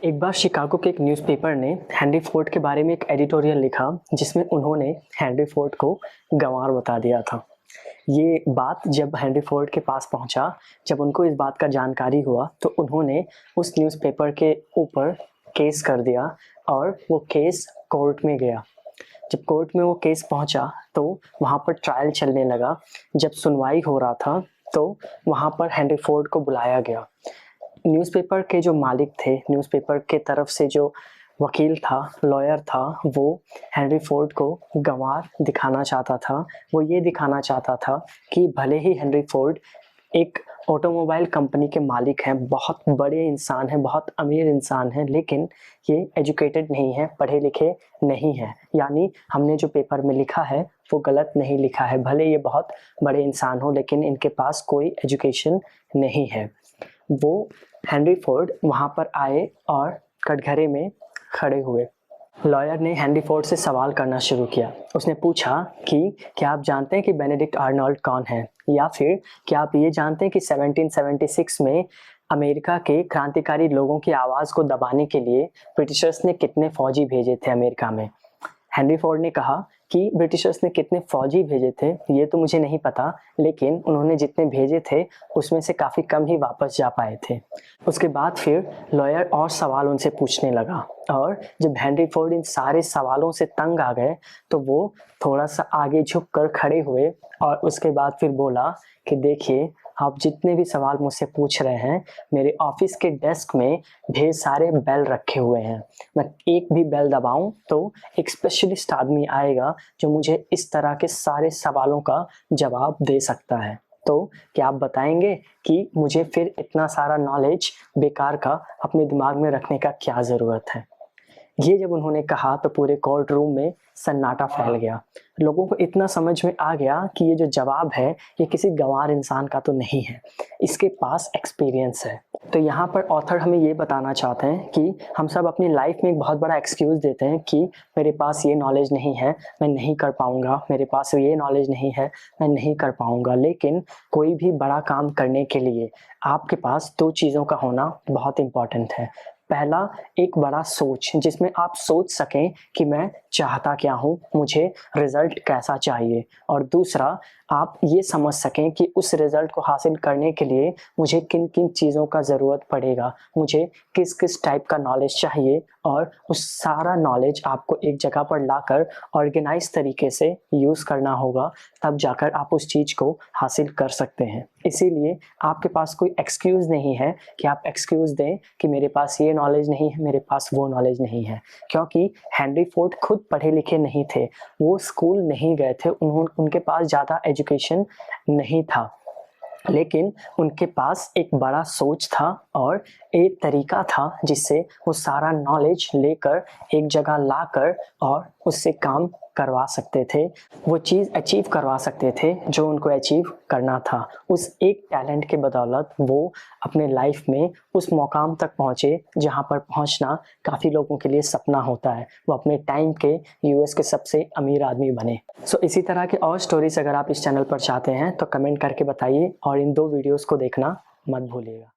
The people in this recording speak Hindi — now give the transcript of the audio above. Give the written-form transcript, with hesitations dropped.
एक बार शिकागो के एक न्यूज़पेपर ने हेनरी फोर्ड के बारे में एक एडिटोरियल लिखा जिसमें उन्होंने हेनरी फोर्ड को गंवार बता दिया था। ये बात जब हेनरी फोर्ड के पास पहुंचा, जब उनको इस बात का जानकारी हुआ तो उन्होंने उस न्यूज़पेपर के ऊपर केस कर दिया और वो केस कोर्ट में गया। जब कोर्ट में वो केस पहुंचा तो वहाँ पर ट्रायल चलने लगा। जब सुनवाई हो रहा था तो वहाँ पर हेनरी फोर्ड को बुलाया गया। न्यूज़पेपर के जो मालिक थे, न्यूज़पेपर के तरफ से जो वकील था, लॉयर था, वो हेनरी फोर्ड को गंवार दिखाना चाहता था। वो ये दिखाना चाहता था कि भले ही हेनरी फोर्ड एक ऑटोमोबाइल कंपनी के मालिक हैं, बहुत बड़े इंसान हैं, बहुत अमीर इंसान हैं, लेकिन ये एजुकेटेड नहीं है, पढ़े लिखे नहीं हैं। यानी हमने जो पेपर में लिखा है वो गलत नहीं लिखा है। भले ये बहुत बड़े इंसान हो लेकिन इनके पास कोई एजुकेशन नहीं है। वो हेनरी फोर्ड वहाँ पर आए और कटघरे में खड़े हुए। लॉयर ने हेनरी फोर्ड से सवाल करना शुरू किया। उसने पूछा कि क्या आप जानते हैं कि बेनेडिक्ट आर्नोल्ड कौन है, या फिर क्या आप ये जानते हैं कि 1776 में अमेरिका के क्रांतिकारी लोगों की आवाज़ को दबाने के लिए ब्रिटिशर्स ने कितने फौजी भेजे थे अमेरिका में। हेनरी फोर्ड ने कहा कि ब्रिटिशर्स ने कितने फौजी भेजे थे ये तो मुझे नहीं पता, लेकिन उन्होंने जितने भेजे थे उसमें से काफ़ी कम ही वापस जा पाए थे। उसके बाद फिर लॉयर और सवाल उनसे पूछने लगा और जब हेनरी फोर्ड इन सारे सवालों से तंग आ गए तो वो थोड़ा सा आगे झुक कर खड़े हुए और उसके बाद फिर बोला कि देखिए, आप जितने भी सवाल मुझसे पूछ रहे हैं, मेरे ऑफिस के डेस्क में ढेर सारे बेल रखे हुए हैं। मैं एक भी बेल दबाऊं तो एक स्पेशलिस्ट आदमी आएगा जो मुझे इस तरह के सारे सवालों का जवाब दे सकता है। तो क्या आप बताएंगे कि मुझे फिर इतना सारा नॉलेज बेकार का अपने दिमाग में रखने का क्या ज़रूरत है। ये जब उन्होंने कहा तो पूरे कोर्ट रूम में सन्नाटा फैल गया। लोगों को इतना समझ में आ गया कि ये जो जवाब है ये किसी गंवार इंसान का तो नहीं है, इसके पास एक्सपीरियंस है। तो यहाँ पर ऑथर हमें ये बताना चाहते हैं कि हम सब अपनी लाइफ में एक बहुत बड़ा एक्सक्यूज़ देते हैं कि मेरे पास ये नॉलेज नहीं है, मैं नहीं कर पाऊँगा, मेरे पास ये नॉलेज नहीं है, मैं नहीं कर पाऊँगा। लेकिन कोई भी बड़ा काम करने के लिए आपके पास दो चीज़ों का होना बहुत इम्पॉर्टेंट है। पहला, एक बड़ा सोच जिसमें आप सोच सकें कि मैं चाहता क्या हूँ, मुझे रिजल्ट कैसा चाहिए, और दूसरा, आप ये समझ सकें कि उस रिजल्ट को हासिल करने के लिए मुझे किन किन चीज़ों का ज़रूरत पड़ेगा, मुझे किस किस टाइप का नॉलेज चाहिए, और उस सारा नॉलेज आपको एक जगह पर लाकर ऑर्गेनाइज तरीके से यूज़ करना होगा, तब जाकर आप उस चीज़ को हासिल कर सकते हैं। इसीलिए आपके पास कोई एक्सक्यूज़ नहीं है कि आप एक्सक्यूज़ दें कि मेरे पास ये नॉलेज नहीं है, मेरे पास वो नॉलेज नहीं है, क्योंकि हेनरी फोर्ड खुद पढ़े लिखे नहीं थे, वो स्कूल नहीं गए थे, उनके पास ज़्यादा एजुकेशन नहीं था, लेकिन उनके पास एक बड़ा सोच था और एक तरीका था जिससे वो सारा नॉलेज लेकर एक जगह लाकर और उससे काम करवा सकते थे, वो चीज़ अचीव करवा सकते थे जो उनको अचीव करना था। उस एक टैलेंट के बदौलत वो अपने लाइफ में उस मुकाम तक पहुँचे जहाँ पर पहुँचना काफ़ी लोगों के लिए सपना होता है। वो अपने टाइम के यूएस के सबसे अमीर आदमी बने। इसी तरह के और स्टोरीज अगर आप इस चैनल पर चाहते हैं तो कमेंट करके बताइए और इन दो वीडियोस को देखना मत भूलिएगा।